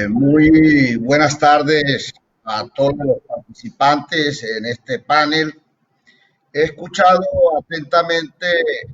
Muy buenas tardes a todos los participantes en este panel. He escuchado atentamente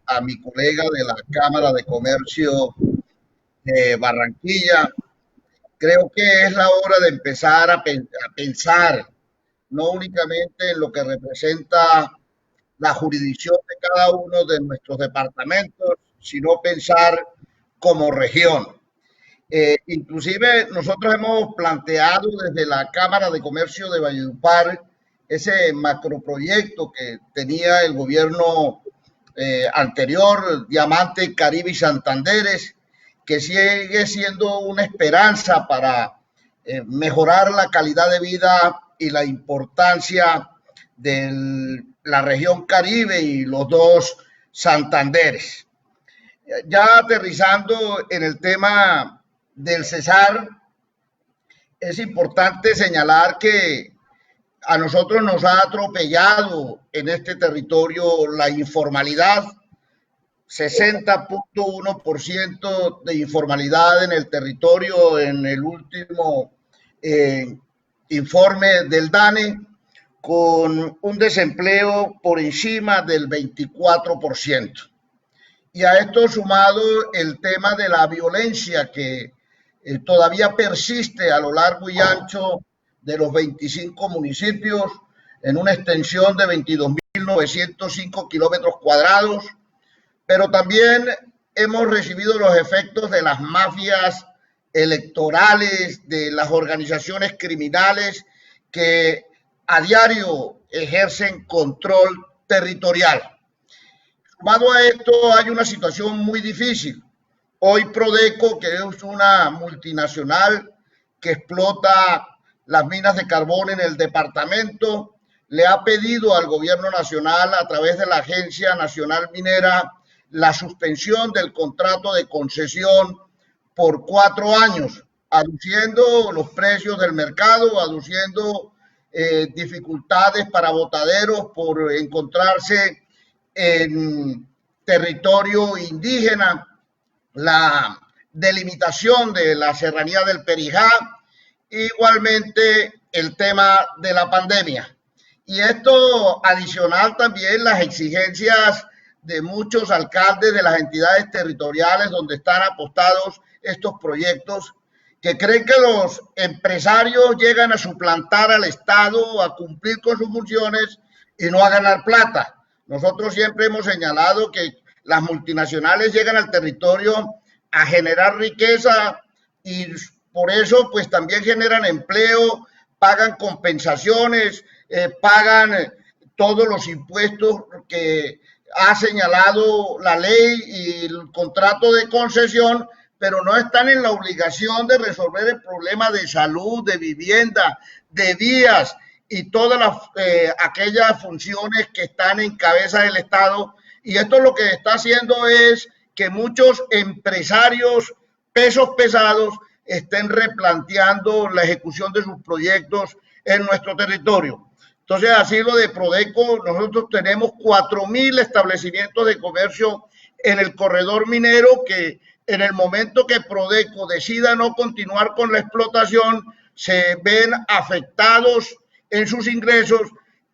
a mi colega de la Cámara de Comercio de Barranquilla. Creo que es la hora de empezar a pensar no únicamente en lo que representa la jurisdicción de cada uno de nuestros departamentos, sino pensar como región. Inclusive nosotros hemos planteado desde la Cámara de Comercio de Valledupar ese macroproyecto que tenía el gobierno anterior, Diamante, Caribe y Santanderes, que sigue siendo una esperanza para mejorar la calidad de vida y la importancia de la región Caribe y los dos Santanderes. Ya aterrizando en el tema del Cesar, es importante señalar que a nosotros nos ha atropellado en este territorio la informalidad, 60.1% de informalidad en el territorio en el último informe del DANE, con un desempleo por encima del 24%. Y a esto sumado el tema de la violencia que todavía persiste a lo largo y ancho de los 25 municipios en una extensión de 22.905 kilómetros cuadrados, pero también hemos recibido los efectos de las mafias electorales, de las organizaciones criminales que a diario ejercen control territorial. Sumado a esto, hay una situación muy difícil. Hoy Prodeco, que es una multinacional que explota las minas de carbón en el departamento, le ha pedido al gobierno nacional, a través de la Agencia Nacional Minera, la suspensión del contrato de concesión por 4 años, aduciendo los precios del mercado, aduciendo dificultades para botaderos por encontrarse en territorio indígena, la delimitación de la serranía del Perijá, igualmente el tema de la pandemia. Y esto adicional también las exigencias de muchos alcaldes de las entidades territoriales donde están apostados estos proyectos, que creen que los empresarios llegan a suplantar al Estado, a cumplir con sus funciones y no a ganar plata. Nosotros siempre hemos señalado que las multinacionales llegan al territorio a generar riqueza y por eso pues también generan empleo, pagan compensaciones, pagan todos los impuestos que ha señalado la ley y el contrato de concesión, pero no están en la obligación de resolver el problema de salud, de vivienda, de vías y todas aquellas funciones que están en cabeza del Estado. Y esto lo que está haciendo es que muchos empresarios pesos pesados estén replanteando la ejecución de sus proyectos en nuestro territorio. Entonces, así lo de Prodeco, nosotros tenemos 4.000 establecimientos de comercio en el corredor minero que en el momento que Prodeco decida no continuar con la explotación, se ven afectados en sus ingresos.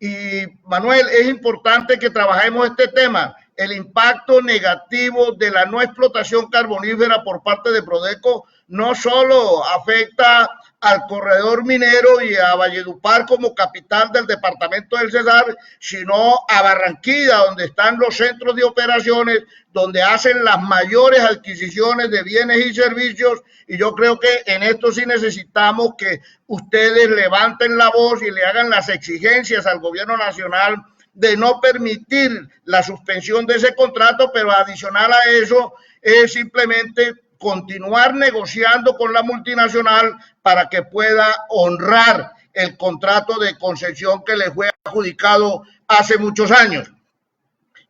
Y Manuel, es importante que trabajemos este tema, el impacto negativo de la no explotación carbonífera por parte de Prodeco no solo afecta al corredor minero y a Valledupar como capital del departamento del Cesar, sino a Barranquilla, donde están los centros de operaciones, donde hacen las mayores adquisiciones de bienes y servicios, y yo creo que en esto sí necesitamos que ustedes levanten la voz y le hagan las exigencias al gobierno nacional de no permitir la suspensión de ese contrato, pero adicional a eso es simplemente continuar negociando con la multinacional para que pueda honrar el contrato de concesión que le fue adjudicado hace muchos años.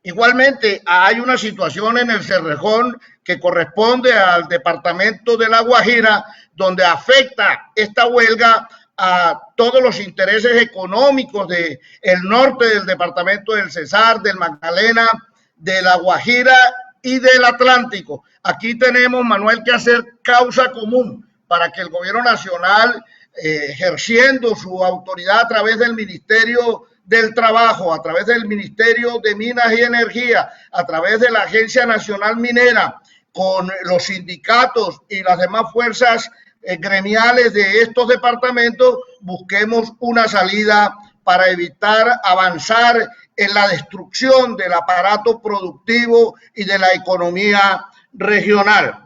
Igualmente, hay una situación en el Cerrejón que corresponde al departamento de La Guajira, donde afecta esta huelga a todos los intereses económicos del norte del departamento del Cesar, del Magdalena, de La Guajira y del Atlántico. Aquí tenemos, Manuel, que hacer causa común para que el gobierno nacional, ejerciendo su autoridad a través del Ministerio del Trabajo, a través del Ministerio de Minas y Energía, a través de la Agencia Nacional Minera, con los sindicatos y las demás fuerzas gremiales de estos departamentos, busquemos una salida para evitar avanzar en la destrucción del aparato productivo y de la economía regional.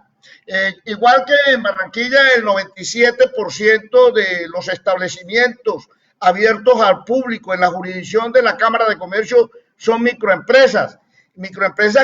Igual que en Barranquilla, el 97% de los establecimientos abiertos al público en la jurisdicción de la Cámara de Comercio son microempresas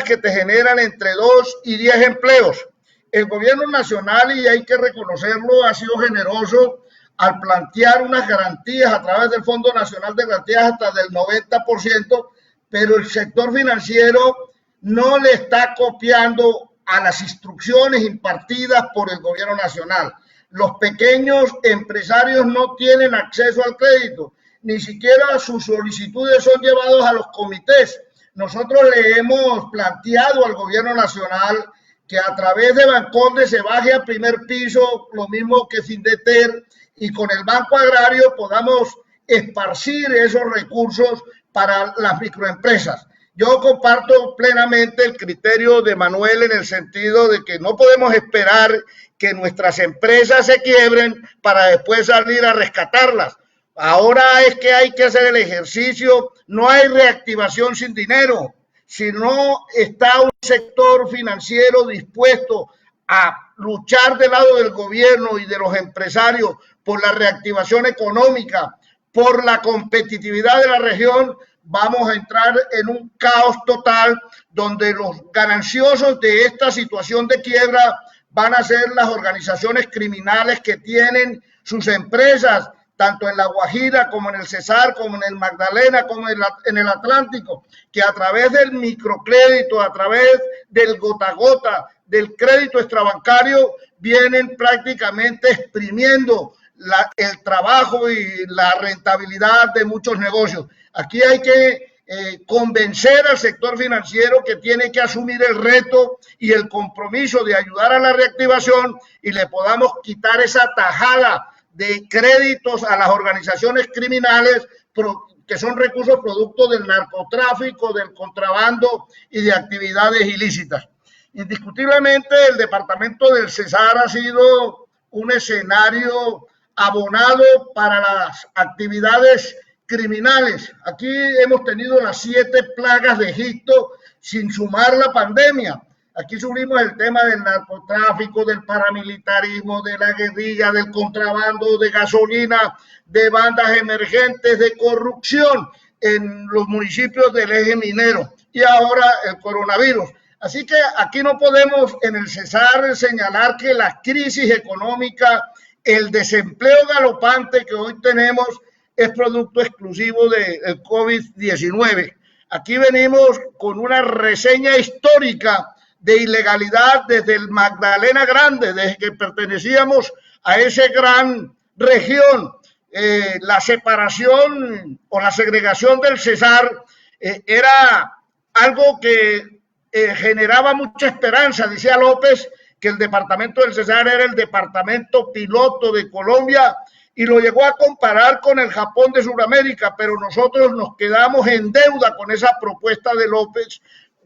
que te generan entre 2 y 10 empleos. El gobierno nacional, y hay que reconocerlo, ha sido generoso al plantear unas garantías a través del Fondo Nacional de Garantías hasta del 90%, pero el sector financiero no le está copiando a las instrucciones impartidas por el gobierno nacional. Los pequeños empresarios no tienen acceso al crédito, ni siquiera sus solicitudes son llevadas a los comités. Nosotros le hemos planteado al gobierno nacional que a través de Banconde se baje al primer piso, lo mismo que Findeter, y con el Banco Agrario podamos esparcir esos recursos para las microempresas. Yo comparto plenamente el criterio de Manuel en el sentido de que no podemos esperar que nuestras empresas se quiebren para después salir a rescatarlas. Ahora es que hay que hacer el ejercicio, no hay reactivación sin dinero. Si no está un sector financiero dispuesto a luchar del lado del gobierno y de los empresarios por la reactivación económica, por la competitividad de la región, vamos a entrar en un caos total donde los gananciosos de esta situación de quiebra van a ser las organizaciones criminales que tienen sus empresas, tanto en La Guajira como en el Cesar, como en el Magdalena, como en el Atlántico, que a través del microcrédito, a través del gota a gota, del crédito extrabancario, vienen prácticamente exprimiendo el trabajo y la rentabilidad de muchos negocios. Aquí hay que convencer al sector financiero que tiene que asumir el reto y el compromiso de ayudar a la reactivación y le podamos quitar esa tajada de créditos a las organizaciones criminales que son recursos producto del narcotráfico, del contrabando y de actividades ilícitas. Indiscutiblemente el departamento del Cesar ha sido un escenario abonado para las actividades criminales. Aquí hemos tenido las 7 plagas de Egipto sin sumar la pandemia. Aquí subimos el tema del narcotráfico, del paramilitarismo, de la guerrilla, del contrabando de gasolina, de bandas emergentes, de corrupción en los municipios del eje minero y ahora el coronavirus. Así que aquí no podemos en el Cesar señalar que la crisis económica, el desempleo galopante que hoy tenemos es producto exclusivo del COVID-19. Aquí venimos con una reseña histórica de ilegalidad desde el Magdalena Grande, desde que pertenecíamos a esa gran región. La separación o la segregación del Cesar era algo que generaba mucha esperanza. Decía López que el departamento del Cesar era el departamento piloto de Colombia y lo llegó a comparar con el Japón de Sudamérica, pero nosotros nos quedamos en deuda con esa propuesta de López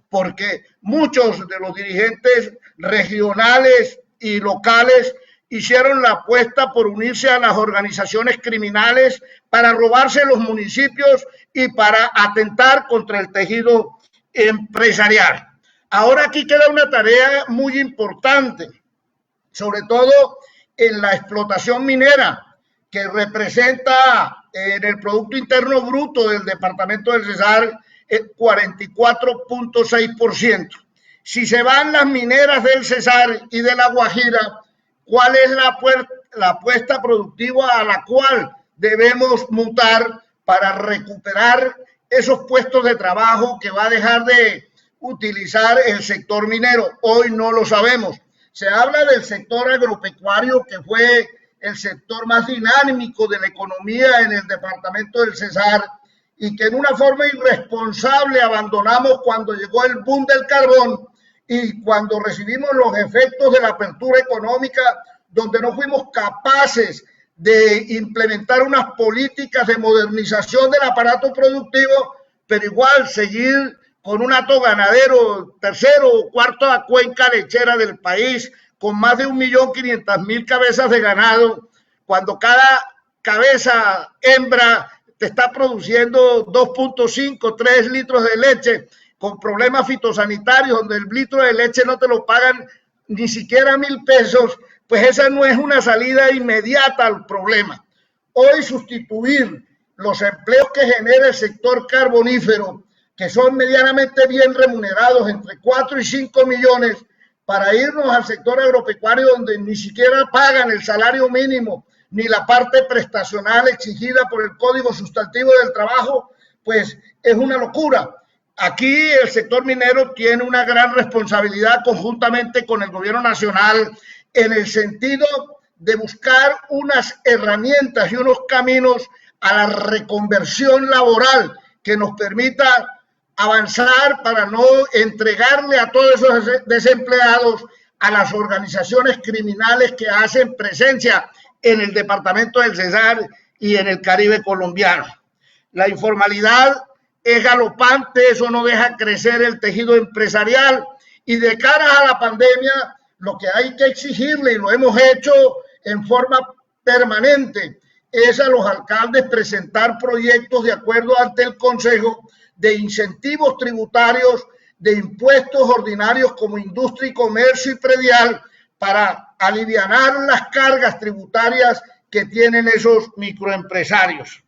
porque muchos de los dirigentes regionales y locales hicieron la apuesta por unirse a las organizaciones criminales para robarse los municipios y para atentar contra el tejido empresarial. Ahora aquí queda una tarea muy importante, sobre todo en la explotación minera, que representa en el Producto Interno Bruto del departamento del Cesar el 44.6%. Si se van las mineras del Cesar y de La Guajira, ¿cuál es la apuesta productiva a la cual debemos mutar para recuperar esos puestos de trabajo que va a dejar de utilizar el sector minero? Hoy no lo sabemos. Se habla del sector agropecuario, que fue el sector más dinámico de la economía en el departamento del Cesar y que en una forma irresponsable abandonamos cuando llegó el boom del carbón y cuando recibimos los efectos de la apertura económica, donde no fuimos capaces de implementar unas políticas de modernización del aparato productivo, pero igual seguir con un hato ganadero, tercero o cuarta cuenca lechera del país, con más de 1.500.000 cabezas de ganado, cuando cada cabeza hembra te está produciendo 2.5, 3 litros de leche, con problemas fitosanitarios, donde el litro de leche no te lo pagan ni siquiera 1.000 pesos, pues esa no es una salida inmediata al problema. Hoy sustituir los empleos que genera el sector carbonífero, que son medianamente bien remunerados, entre 4 y 5 millones, para irnos al sector agropecuario donde ni siquiera pagan el salario mínimo ni la parte prestacional exigida por el Código Sustantivo del Trabajo, pues es una locura. Aquí el sector minero tiene una gran responsabilidad conjuntamente con el gobierno nacional en el sentido de buscar unas herramientas y unos caminos a la reconversión laboral que nos permita avanzar para no entregarle a todos esos desempleados a las organizaciones criminales que hacen presencia en el departamento del Cesar y en el Caribe colombiano. La informalidad es galopante, eso no deja crecer el tejido empresarial y de cara a la pandemia lo que hay que exigirle, y lo hemos hecho en forma permanente, es a los alcaldes presentar proyectos de acuerdo ante el Consejo de incentivos tributarios, de impuestos ordinarios como industria y comercio y predial para alivianar las cargas tributarias que tienen esos microempresarios.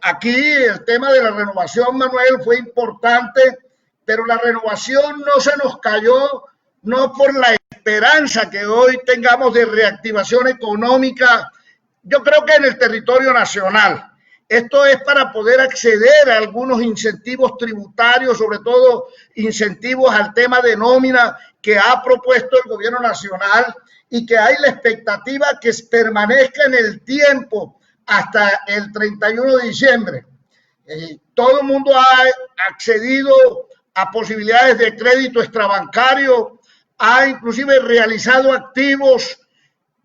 Aquí el tema de la renovación, Manuel, fue importante, pero la renovación no se nos cayó, no por la esperanza que hoy tengamos de reactivación económica, yo creo que en el territorio nacional. Esto es para poder acceder a algunos incentivos tributarios, sobre todo incentivos al tema de nómina que ha propuesto el gobierno nacional y que hay la expectativa que permanezca en el tiempo hasta el 31 de diciembre. Todo el mundo ha accedido a posibilidades de crédito extrabancario, ha inclusive realizado activos,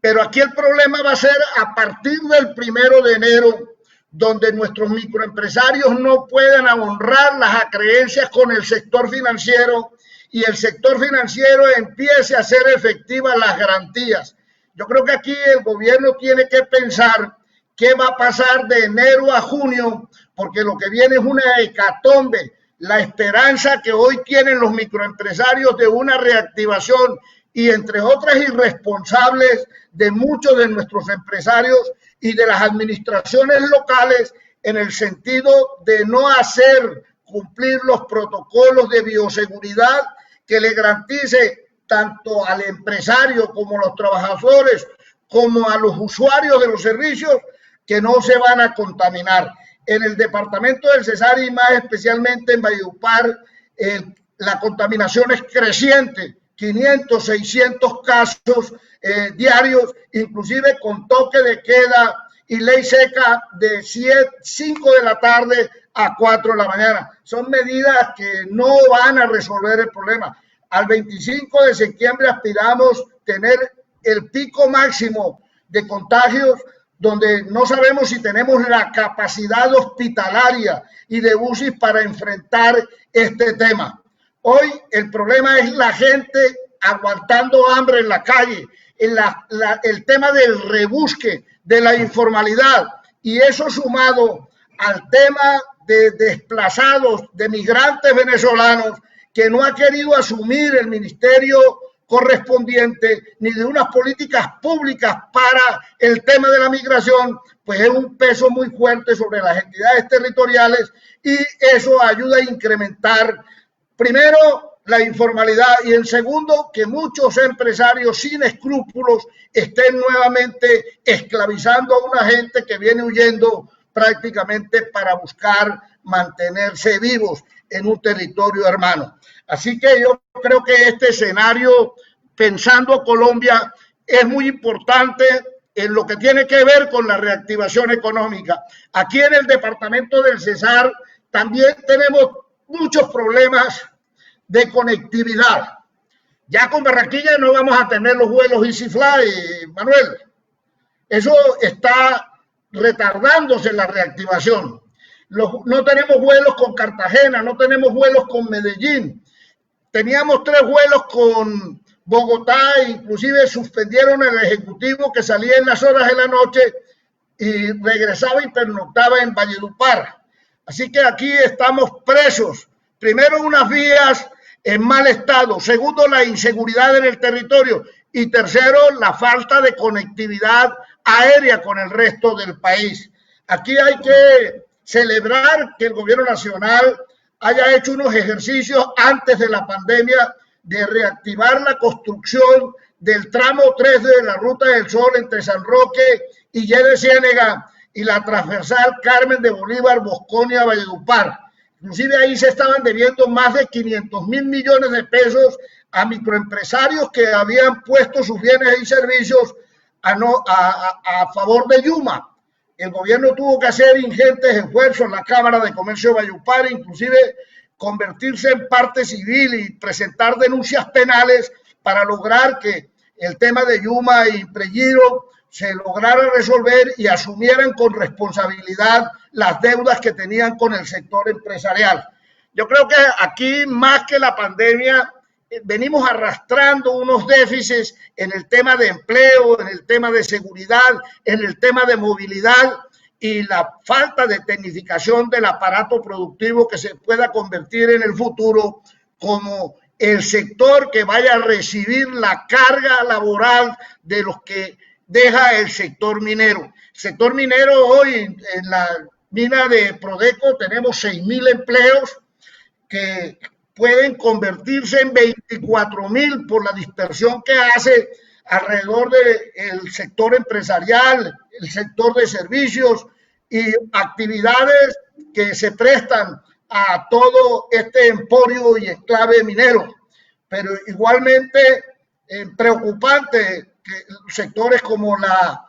pero aquí el problema va a ser a partir del 1 de enero, donde nuestros microempresarios no puedan honrar las acreencias con el sector financiero y el sector financiero empiece a hacer efectivas las garantías. Yo creo que aquí el gobierno tiene que pensar qué va a pasar de enero a junio, porque lo que viene es una hecatombe. La esperanza que hoy tienen los microempresarios de una reactivación y entre otras irresponsables de muchos de nuestros empresarios y de las administraciones locales en el sentido de no hacer cumplir los protocolos de bioseguridad que le garantice tanto al empresario como a los trabajadores como a los usuarios de los servicios que no se van a contaminar. En el departamento del Cesar y más especialmente en Valledupar, la contaminación es creciente, 500, 600 casos diarios, inclusive con toque de queda y ley seca de 5 de la tarde a 4 de la mañana. Son medidas que no van a resolver el problema. Al 25 de septiembre aspiramos tener el pico máximo de contagios, donde no sabemos si tenemos la capacidad hospitalaria y de UCI para enfrentar este tema. Hoy el problema es la gente aguantando hambre en la calle, el tema del rebusque, de la informalidad, y eso sumado al tema de desplazados, de migrantes venezolanos, que no ha querido asumir el ministerio correspondiente ni de unas políticas públicas para el tema de la migración, pues es un peso muy fuerte sobre las entidades territoriales y eso ayuda a incrementar, primero, la informalidad y en segundo, que muchos empresarios sin escrúpulos estén nuevamente esclavizando a una gente que viene huyendo prácticamente para buscar mantenerse vivos en un territorio hermano. Así que yo creo que este escenario, pensando a Colombia, es muy importante en lo que tiene que ver con la reactivación económica. Aquí en el departamento del Cesar también tenemos muchos problemas de conectividad. Ya con Barranquilla no vamos a tener los vuelos EasyFly, Manuel. Eso está retardándose la reactivación. No tenemos vuelos con Cartagena, no tenemos vuelos con Medellín. Teníamos 3 vuelos con Bogotá, inclusive suspendieron el ejecutivo que salía en las horas de la noche y regresaba y pernoctaba en Valledupar. Así que aquí estamos presos. Primero, unas vías en mal estado. Segundo, la inseguridad en el territorio. Y tercero, la falta de conectividad aérea con el resto del país. Aquí hay que celebrar que el gobierno nacional haya hecho unos ejercicios antes de la pandemia de reactivar la construcción del tramo 3 de la Ruta del Sol entre San Roque y Ye de Ciénega y la transversal Carmen de Bolívar, Bosconia, Valledupar. Inclusive ahí se estaban debiendo más de 500.000 millones de pesos a microempresarios que habían puesto sus bienes y servicios a favor de Yuma. El gobierno tuvo que hacer ingentes esfuerzos en la Cámara de Comercio de Valledupar, inclusive convertirse en parte civil y presentar denuncias penales para lograr que el tema de Yuma y Prelliro se lograra resolver y asumieran con responsabilidad las deudas que tenían con el sector empresarial. Yo creo que aquí, más que la pandemia, venimos arrastrando unos déficits en el tema de empleo, en el tema de seguridad, en el tema de movilidad y la falta de tecnificación del aparato productivo que se pueda convertir en el futuro como el sector que vaya a recibir la carga laboral de los que deja el sector minero. El sector minero hoy en la mina de Prodeco tenemos 6.000 empleos que pueden convertirse en 24.000 por la dispersión que hace alrededor del sector empresarial, el sector de servicios y actividades que se prestan a todo este emporio y enclave minero. Pero igualmente preocupante que sectores como la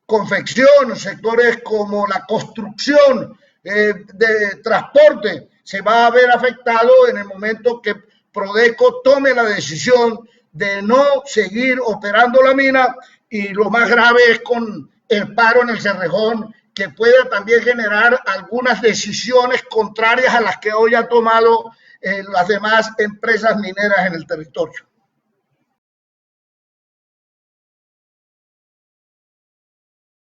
confección, sectores como la construcción, de transporte, se va a ver afectado en el momento que Prodeco tome la decisión de no seguir operando la mina, y lo más grave es con el paro en el Cerrejón, que puede también generar algunas decisiones contrarias a las que hoy han tomado las demás empresas mineras en el territorio.